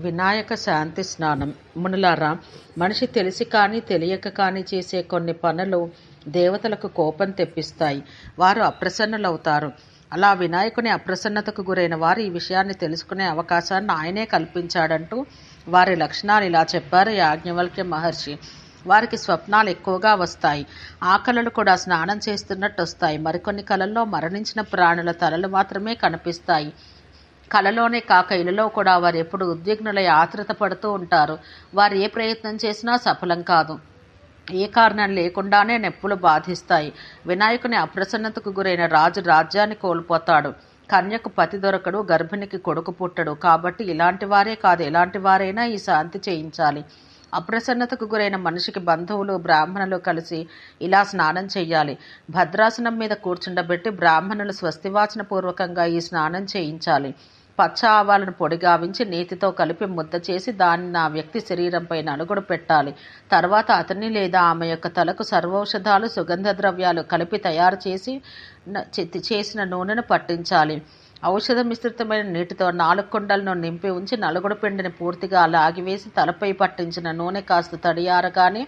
వినాయక శాంతి స్నానం. మునులారా, మనిషి తెలిసి కానీ తెలియక కానీ చేసే కొన్ని పనులు దేవతలకు కోపం తెప్పిస్తాయి. వారు అప్రసన్నులవుతారు. అలా వినాయకుని అప్రసన్నతకు గురైన వారు ఈ విషయాన్ని తెలుసుకునే అవకాశాన్ని ఆయనే కల్పించాడంటూ వారి లక్షణాలు ఇలా చెప్పారు యాజ్ఞవల్క్య మహర్షి. వారికి స్వప్నాలు ఎక్కువగా వస్తాయి. ఆ కళలు కూడా స్నానం చేస్తున్నట్టు వస్తాయి. మరికొన్ని కళల్లో మరణించిన ప్రాణుల తలలు మాత్రమే కనిపిస్తాయి. కళలోనే కాక ఇళ్లలో కూడా వారు ఎప్పుడు ఉద్విగ్నులై ఆతృత పడుతూ ఉంటారు. వారు ఏ ప్రయత్నం చేసినా సఫలం కాదు. ఏ కారణం లేకుండానే నొప్పులు బాధిస్తాయి. వినాయకుని అప్రసన్నతకు గురైన రాజు రాజ్యాన్ని కోల్పోతాడు. కన్యకు పతి దొరకడు, గర్భిణికి కొడుకు పుట్టడు. కాబట్టి ఇలాంటి వారే కాదు, ఎలాంటి వారైనా ఈ శాంతి చేయించాలి. అప్రసన్నతకు గురైన మనిషికి బంధువులు బ్రాహ్మణులు కలిసి ఇలా స్నానం చెయ్యాలి. భద్రాసనం మీద కూర్చుండబెట్టి బ్రాహ్మణులు స్వస్తివాచన పూర్వకంగా ఈ స్నానం చేయించాలి. పచ్చ ఆవాలను పొడిగావించి నీతితో కలిపి ముద్ద చేసి దానిని ఆ వ్యక్తి శరీరంపై నలుగుడు పెట్టాలి. తర్వాత అతని లేదా ఆమె యొక్క తలకు సర్వౌషధాలు, సుగంధ ద్రవ్యాలు కలిపి తయారు చేసిన నూనెను పట్టించాలి. ఔషధ మిశ్రితమైన నీటితో 4 కుండలను నింపి ఉంచి నలుగుడు పిండిని పూర్తిగా లాగివేసి తలపై పట్టించిన నూనె కాస్త తడియారగానే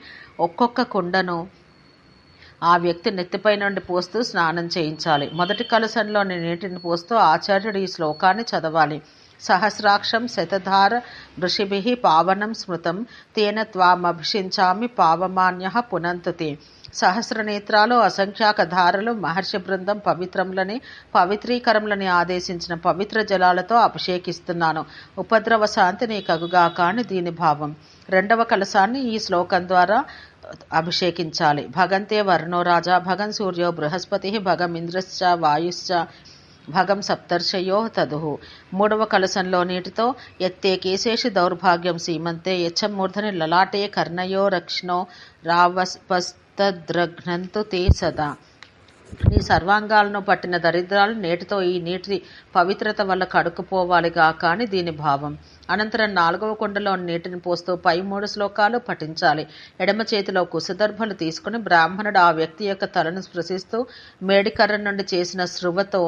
ఒక్కొక్క కుండను ఆ వ్యక్తి నెత్తిపై నుండి పోస్తూ స్నానం చేయించాలి. మొదటి కలశంలోని నీటిని పోస్తూ ఆచార్యుడు ఈ శ్లోకాన్ని చదవాలి. సహస్రాక్షం శతధార ఋషిభిః పావనం స్మృతం తేన త్వామభిషించామి పావమాన్యః పునంతుతే. సహస్రనేత్రాలు, అసంఖ్యాక ధారలు, మహర్షి బృందం పవిత్రములని పవిత్రీకరములని ఆదేశించిన పవిత్ర జలాలతో అభిషేకిస్తున్నాను. ఉపద్రవ శాంతి నీ కగుగాక అని దీని భావం. 2వ కలశాన్ని ఈ శ్లోకం ద్వారా అభిషేకించాలి. భగంతే వర్ణో రాజా, భగన్ సూర్యో బృహస్పతి, భగం ఇంద్రశ్చ వాయుశ్చ, భగం సప్తర్షయో తదుః. 3వ కలశంలో నీటితో ఎత్తే కేశేషు దౌర్భాగ్యం సీమంతే యచ్చమూర్ధని లలాటే కర్ణయో రక్షణో రావస్పస్తద్రఘ్నంతు తే సదా. నీ సర్వాంగాలను పట్టిన దరిద్రాలు నేటితో ఈ నీటి పవిత్రత వల్ల కడుక్కుపోవాలిగా కానీ దీని భావం. అనంతరం 4వ కుండలో నీటిని పోస్తూ పై 3 శ్లోకాలు పఠించాలి. ఎడమ చేతిలో కుశదర్భలు తీసుకుని బ్రాహ్మణుడు ఆ వ్యక్తి యొక్క తలను స్పృశిస్తూ మేడికర్ర నుండి చేసిన శృవతో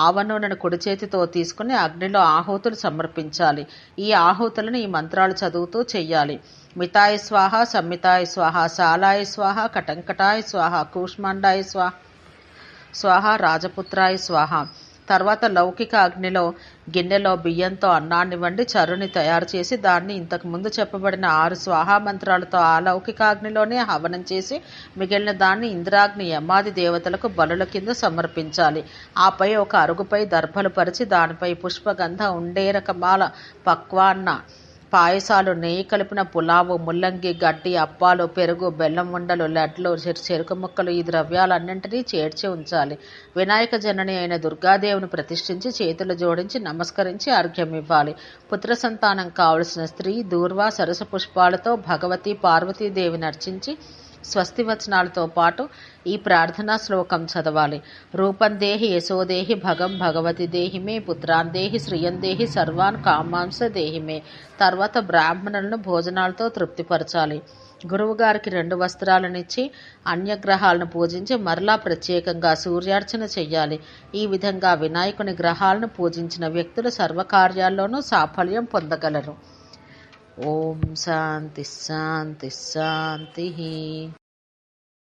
ఆవనూనెను కుడి చేతితో తీసుకుని అగ్నిలో ఆహుతులు సమర్పించాలి. ఈ ఆహుతులను ఈ మంత్రాలు చదువుతూ చెయ్యాలి. మితాయ స్వాహ, సంమితాయ స్వాహ, శాలాయ స్వాహ, కటంకటాయ స్వాహ, కూష్మాండాయ స్వాహ, రాజపుత్రాయ స్వాహ. తర్వాత లౌకిక అగ్నిలో గిన్నెలో బియ్యంతో అన్నాన్ని వండి చరుని తయారు చేసి దాన్ని ఇంతకు ముందు చెప్పబడిన 6 స్వాహా మంత్రాలతో ఆ లౌకిక అగ్నిలోనే హవనం చేసి మిగిలిన దాన్ని ఇంద్రాగ్ని యమాది దేవతలకు బలుల కింద సమర్పించాలి. ఆపై ఒక అరుగుపై దర్భలు పరిచి దానిపై పుష్పగంధ ఉండేరకమాల పక్వాన్న పాయసాలు, నెయ్యి కలిపిన పులావు, ముల్లంగి, గడ్డి, అప్పాలు, పెరుగు, బెల్లం ఉండలు, లడ్లు, చెరుకు ముక్కలు ఈ ద్రవ్యాలన్నింటినీ చేర్చి ఉంచాలి. వినాయక జనని అయిన దుర్గాదేవిని ప్రతిష్ఠించి చేతులు జోడించి నమస్కరించి అర్ఘ్యం ఇవ్వాలి. పుత్ర సంతానం కావలసిన స్త్రీ దూర్వా సరస పుష్పాలతో భగవతి పార్వతీదేవిని అర్చించి స్వస్తి వచనాలతో పాటు ఈ ప్రార్థనా శ్లోకం చదవాలి. రూపం దేహి యశోదేహి భగం భగవతి దేహిమే, పుత్రాన్ దేహి శ్రియం దేహి సర్వాన్ కామాంస దేహిమే. తర్వాత బ్రాహ్మణులను భోజనాలతో తృప్తిపరచాలి. గురువు గారికి 2 వస్త్రాలనిచ్చి అన్యగ్రహాలను పూజించి మరలా ప్రత్యేకంగా సూర్యార్చన చెయ్యాలి. ఈ విధంగా వినాయకుని గ్రహాలను పూజించిన వ్యక్తులు సర్వకార్యాల్లోనూ సాఫల్యం పొందగలరు. ఓం శాంతి శాంతి శాంతి.